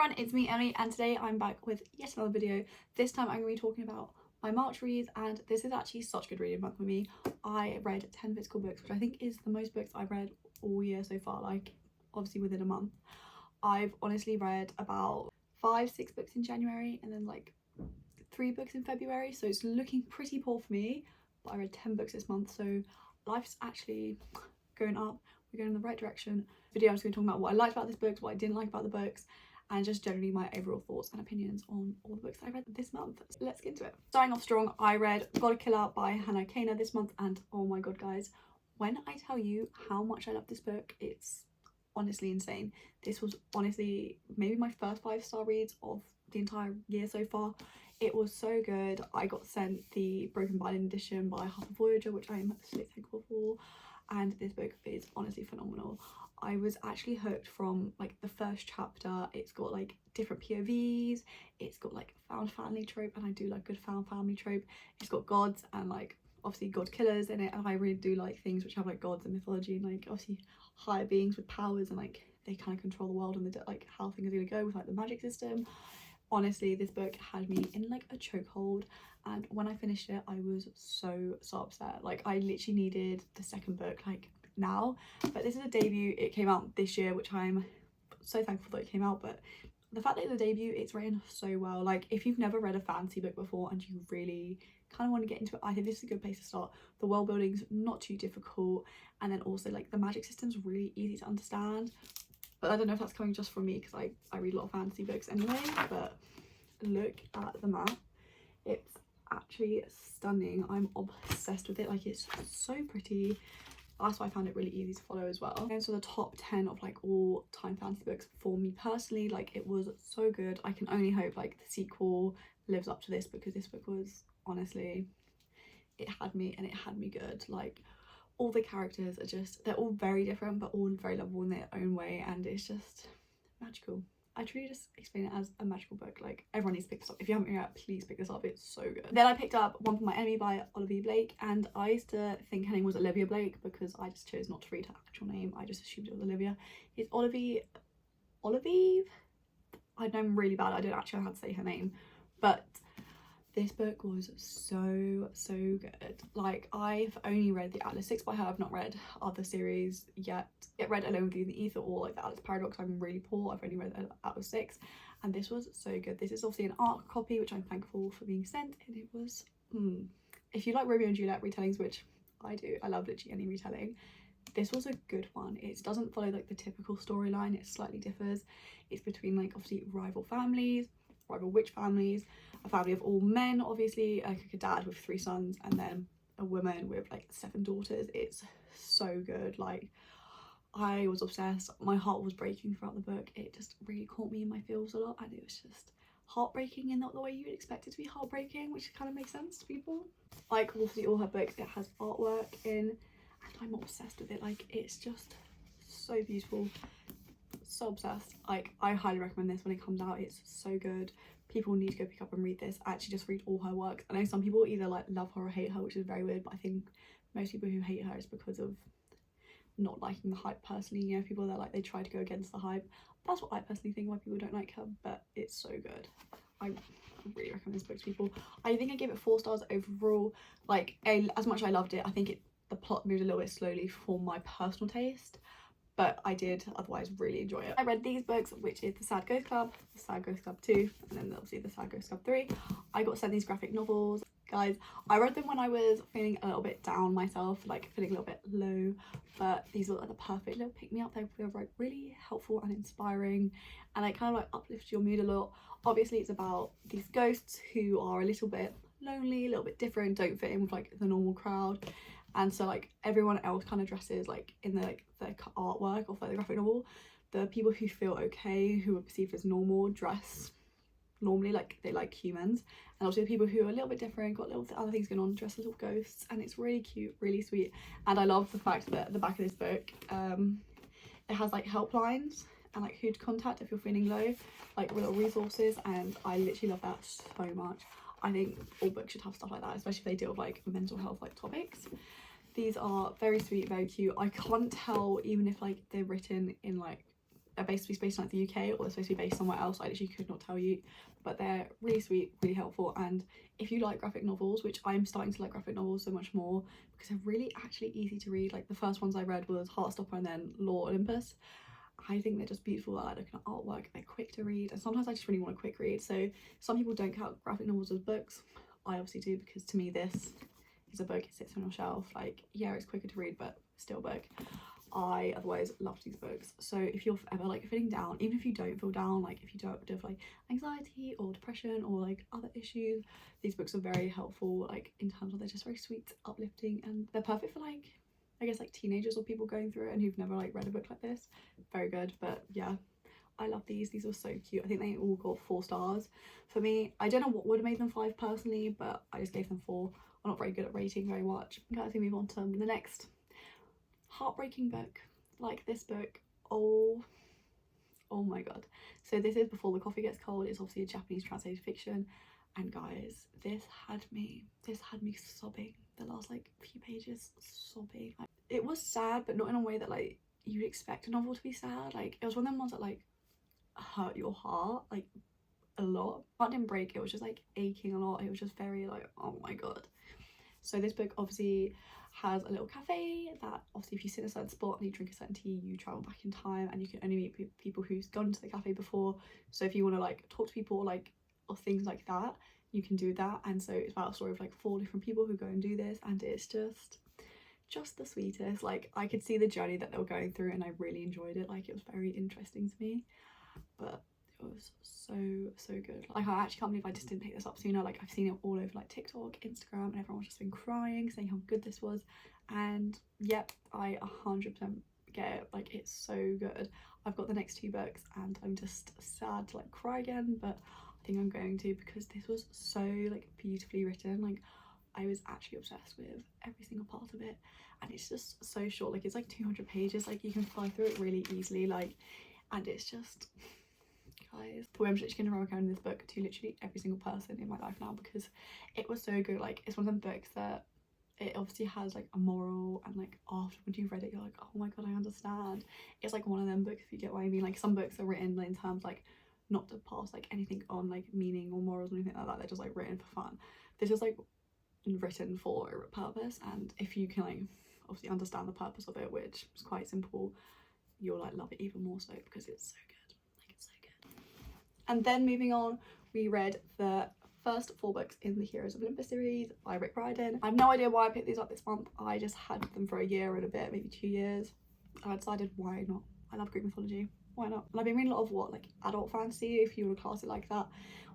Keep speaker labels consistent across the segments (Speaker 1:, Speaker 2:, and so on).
Speaker 1: everyone, it's me Emily, and today I'm back with yet another video. This time I'm going to be talking about my March reads, and this is actually such a good reading month for me. I read 10 physical books, which I think is the most books I've read all year so far, like obviously within a month. I've honestly read about 5-6 books in January and then like 3 books in February, so it's looking pretty poor for me, but I read 10 books this month, so life's actually going up. We're going in the right direction. Video, I'm just going to talk about what I liked about this book, what I didn't like about the books, and just generally my overall thoughts and opinions on all the books that I read this month. Let's get into it. Starting off strong, I read God Killer by Hannah Kana this month, and oh my god guys, when I tell you how much I love this book, it's honestly insane. This was honestly maybe my first 5-star reads of the entire year so far. It was so good. I got sent the Broken Violin edition by Harper Voyager, which I am so thankful for, and this book is honestly phenomenal. I was actually hooked from like the first chapter. It's got like different POVs, it's got like found family trope, and I do like good found family trope. It's got gods and like obviously god killers in it, and I really do like things which have like gods and mythology and like obviously higher beings with powers, and like they kind of control the world and the like how things are going to go with like the magic system. Honestly, this book had me in like a chokehold, and when I finished it I was so upset. Like I literally needed the second book like now, but this is a debut. It came out this year, which I'm so thankful that it came out, but the fact that it's a debut, it's written so well. Like if you've never read a fantasy book before and you really kind of want to get into it, I think this is a good place to start. The world building's not too difficult, and then also like the magic system's really easy to understand. But I don't know if that's coming just from me because I read a lot of fantasy books anyway. But look at the map, it's actually stunning. I'm obsessed with it. Like it's so pretty. That's why I found it really easy to follow as well. And so the top 10 of like all time fantasy books for me personally. Like it was so good. I can only hope like the sequel lives up to this, because this book was honestly, it had me, and it had me good. Like all the characters are just, they're all very different but all very lovable in their own way, and it's just magical. I truly just explain it as a magical book. Like everyone needs to pick this up. If you haven't read it, please pick this up, it's so good. Then I picked up One for My Enemy by Olivia Blake, and I used to think her name was Olivia Blake because I just chose not to read her actual name. I just assumed it was Olivia. It's Olivive. I know I'm really bad, I don't actually know how to say her name, but this book was so good. Like I've only read the Atlas 6 by her. I've not read other series yet. Get read Alone with You in the Ether or like the Atlas Paradox. I'm really poor. I've only read the Atlas 6, and this was so good. This is obviously an art copy, which I'm thankful for being sent, and it was if you like Romeo and Juliet retellings, which I do, I love literally any retelling, this was a good one. It doesn't follow like the typical storyline. It slightly differs. It's between like obviously rival families, rival witch families, a family of all men, obviously, like a dad with 3 sons, and then a woman with like 7 daughters. It's so good. Like I was obsessed. My heart was breaking throughout the book. It just really caught me in my feels a lot, and it was just heartbreaking in not the way you would expect it to be heartbreaking, which kind of makes sense to people. Like obviously all her books, it has artwork in, and I'm obsessed with it. Like it's just so beautiful, so obsessed. Like I highly recommend this when it comes out. It's so good. People need to go pick up and read this. Actually just read all her works. I know some people either like love her or hate her, which is very weird, but I think most people who hate her is because of not liking the hype personally. You know, people that like they try to go against the hype. That's what I personally think why people don't like her, but it's so good. I really recommend this book to people. I think I gave it 4 stars overall. Like as much as I loved it, I think the plot moved a little bit slowly for my personal taste, but I did otherwise really enjoy it. I read these books, which is The Sad Ghost Club, The Sad Ghost Club 2, and then obviously The Sad Ghost Club 3. I got sent these graphic novels. Guys, I read them when I was feeling a little bit down myself, like feeling a little bit low, but these were like the perfect little pick-me-up. They were like really helpful and inspiring, and they kind of like uplift your mood a lot. Obviously it's about these ghosts who are a little bit lonely, a little bit different, don't fit in with like the normal crowd, and so like everyone else kind of dresses like in the like the artwork of like the graphic novel. The people who feel okay, who are perceived as normal, dress normally like they like humans, and also the people who are a little bit different, got little other things going on, dress as little ghosts, and it's really cute, really sweet. And I love the fact that at the back of this book it has like helplines and like who to contact if you're feeling low, like little resources, and I literally love that so much. I think all books should have stuff like that, especially if they deal with like mental health like topics. These are very sweet, very cute. I can't tell even if like they're written in like they're based in like the UK, or they're supposed to be based somewhere else. I literally could not tell you, but they're really sweet, really helpful. And if you like graphic novels, which I'm starting to like graphic novels so much more because they're really actually easy to read. Like the first ones I read was Heartstopper and then Law Olympus. I think they're just beautiful. I like looking at artwork, they're quick to read, and sometimes I just really want a quick read. So some people don't count graphic novels as books. I obviously do, because to me this is a book. It sits on your shelf. Like, yeah, it's quicker to read, but still a book. I otherwise love these books. So if you're ever like feeling down, even if you don't feel down, like if you don't have like anxiety or depression or like other issues, these books are very helpful, like in terms of they're just very sweet, uplifting, and they're perfect for like, I guess, like teenagers or people going through it and who've never like read a book like this. Very good. But yeah, I love these. These were so cute. I think they all got 4 stars for me. I don't know what would have made them 5 personally, but I just gave them 4. I'm not very good at rating very much. I'm going to move on to the next heartbreaking book. Like this book, oh my god. So this is Before the Coffee Gets Cold. It's obviously a Japanese translated fiction, and guys, this had me sobbing. The last like few pages, sobbing. Like, it was sad, but not in a way that like you'd expect a novel to be sad. Like, it was one of them ones that like hurt your heart like a lot. Heart didn't break, it was just like aching a lot. It was just very like, oh my god. So this book obviously has a little cafe that obviously if you sit in a certain spot and you drink a certain tea, you travel back in time, and you can only meet people who's gone to the cafe before. So if you want to like talk to people like or things like that, you can do that. And so it's about a story of like 4 different people who go and do this, and it's just the sweetest. Like, I could see the journey that they were going through, and I really enjoyed it. Like, it was very interesting to me, but it was so good. Like, I actually can't believe I just didn't pick this up sooner. Like, I've seen it all over like TikTok, Instagram, and everyone's just been crying, saying how good this was. And yep, I 100% get it. Like, it's so good. I've got the next 2 books and I'm just sad to like cry again, but I think I'm going to, because this was so like beautifully written. Like, I was actually obsessed with every single part of it, and it's just so short. Like, it's like 200 pages. Like, you can fly through it really easily. Like, and it's just, guys, I'm literally going to recommend this book to literally every single person in my life now, because it was so good. Like, it's one of them books that it obviously has like a moral, and like after when you've read it you're like, oh my god, I understand. It's like one of them books, if you get what I mean. Like, some books are written in terms like not to pass like anything on like meaning or morals or anything like that. They're just like written for fun. They're just like written for a purpose, and if you can like obviously understand the purpose of it, which is quite simple, you'll like love it even more so, because it's so good. Like, it's so good. And then moving on, we read the first 4 books in the Heroes of Olympus series by Rick Riordan. I have no idea why I picked these up this month. I just had them for a year and a bit, maybe 2 years, and I decided, why not? I love Greek mythology, why not? And I've been reading a lot of like adult fantasy, if you want to class it like that,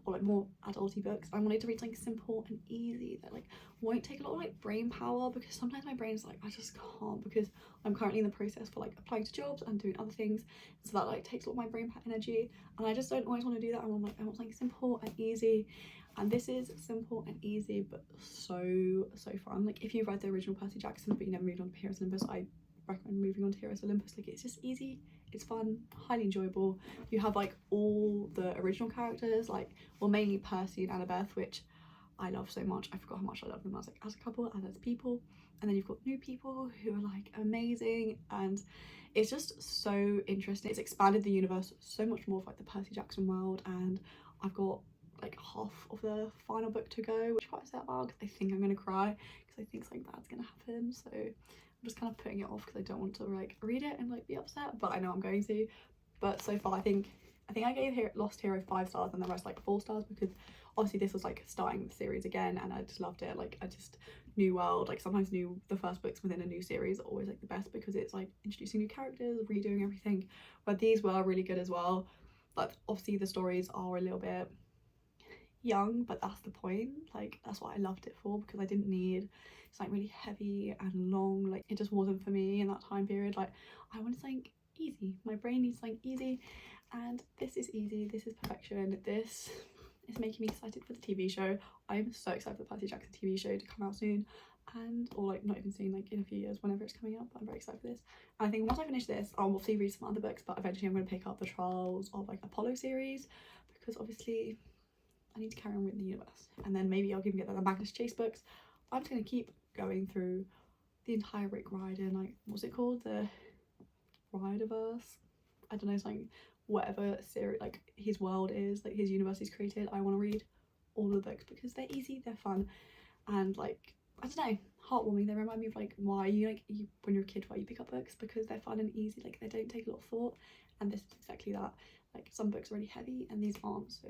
Speaker 1: or like more adulty books. I wanted to read something simple and easy that like won't take a lot of like brain power, because sometimes my brain's like, I just can't, because I'm currently in the process for like applying to jobs and doing other things, so that like takes a lot of my brain energy, and I just don't always want to do that. I want something simple and easy, and this is simple and easy, but so fun. Like, if you've read the original Percy Jackson but you never moved on to Heroes of Olympus, I recommend moving on to Heroes of Olympus. Like, it's just easy, it's fun, highly enjoyable. You have like all the original characters, like, well, mainly Percy and Annabeth, which I love so much. I forgot how much I love them as like as a couple and as people. And then you've got new people who are like amazing, and it's just so interesting. It's expanded the universe so much more of like the Percy Jackson world, and I've got like half of the final book to go, which I'm quite upset about, because I think I'm gonna cry, because I think something bad's gonna happen. So I'm just kind of putting it off, because I don't want to like read it and like be upset, but I know I'm going to. But so far I think I gave Lost Hero 5 stars and the rest like 4 stars, because obviously this was like starting the series again, and I just loved it. Like, I just, new world, like sometimes the first books within a new series are always like the best, because it's like introducing new characters, redoing everything. But these were really good as well. But obviously the stories are a little bit young, but that's the point. Like, that's what I loved it for, because I didn't need, it's like really heavy and long. Like, it just wasn't for me in that time period. Like, I wanted something easy. My brain needs something easy, and this is easy. This is perfection. This is making me excited for the TV show. I'm so excited for the Percy Jackson TV show to come out soon, and or like not even soon, like in a few years, whenever it's coming up. I'm very excited for this. And I think once I finish this, I'll obviously read some other books, but eventually I'm going to pick up the Trials of like Apollo series, because obviously I need to carry on reading the universe, and then maybe I'll even get the Magnus Chase books. I'm just going to keep going through the entire Rick Riordan, like, what's it called, the Riordanverse. I don't know, something, whatever series, like his world is, like his universe he's created, I want to read all the books because they're easy, they're fun, and like, I don't know, heartwarming. They remind me of like why you when you're a kid, why you pick up books, because they're fun and easy, like they don't take a lot of thought, and this is exactly that. Like some books are really heavy and these aren't, so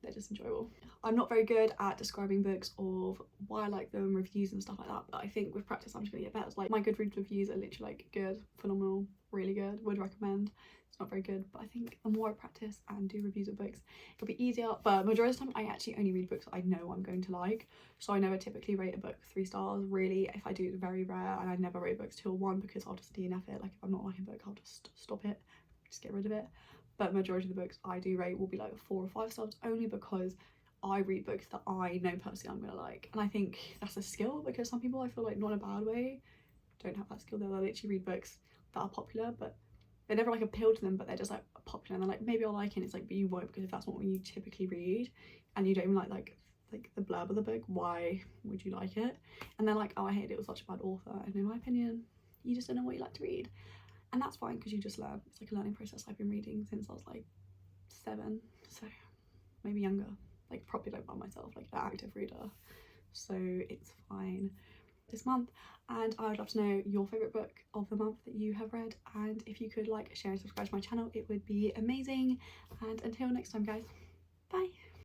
Speaker 1: they're just enjoyable. I'm not very good at describing books of why I like them, reviews and stuff like that, but I think with practice I'm just gonna get better. Like my Goodreads reviews are literally like good, phenomenal, really good, would recommend. It's not very good, but I think the more I practice and do reviews of books, it'll be easier. But majority of the time I actually only read books I know I'm going to like, so I never typically rate a book 3 stars. Really, if I do, it's very rare, and I never rate books till 1 because I'll just DNF it. Like if I'm not liking a book, I'll just stop it, just get rid of it. But majority of the books I do rate will be like 4 or 5 stars, only because I read books that I know personally I'm gonna like. And I think that's a skill, because some people, I feel like, not in a bad way, don't have that skill. They'll literally read books that are popular, but they never like appeal to them, but they're just like popular, and they're like, maybe I'll like it, and it's like, but you won't, because if that's not what you typically read and you don't even like the blurb of the book, why would you like it? And they're like, oh, I hated it, it was such a bad author. And in my opinion, you just don't know what you like to read, and that's fine, because you just learn. It's like a learning process. I've been reading since I was like 7, so maybe younger, like probably like by myself, like an active reader, so it's fine. This month, and I would love to know your favourite book of the month that you have read, and if you could like, share and subscribe to my channel, it would be amazing. And until next time guys, bye.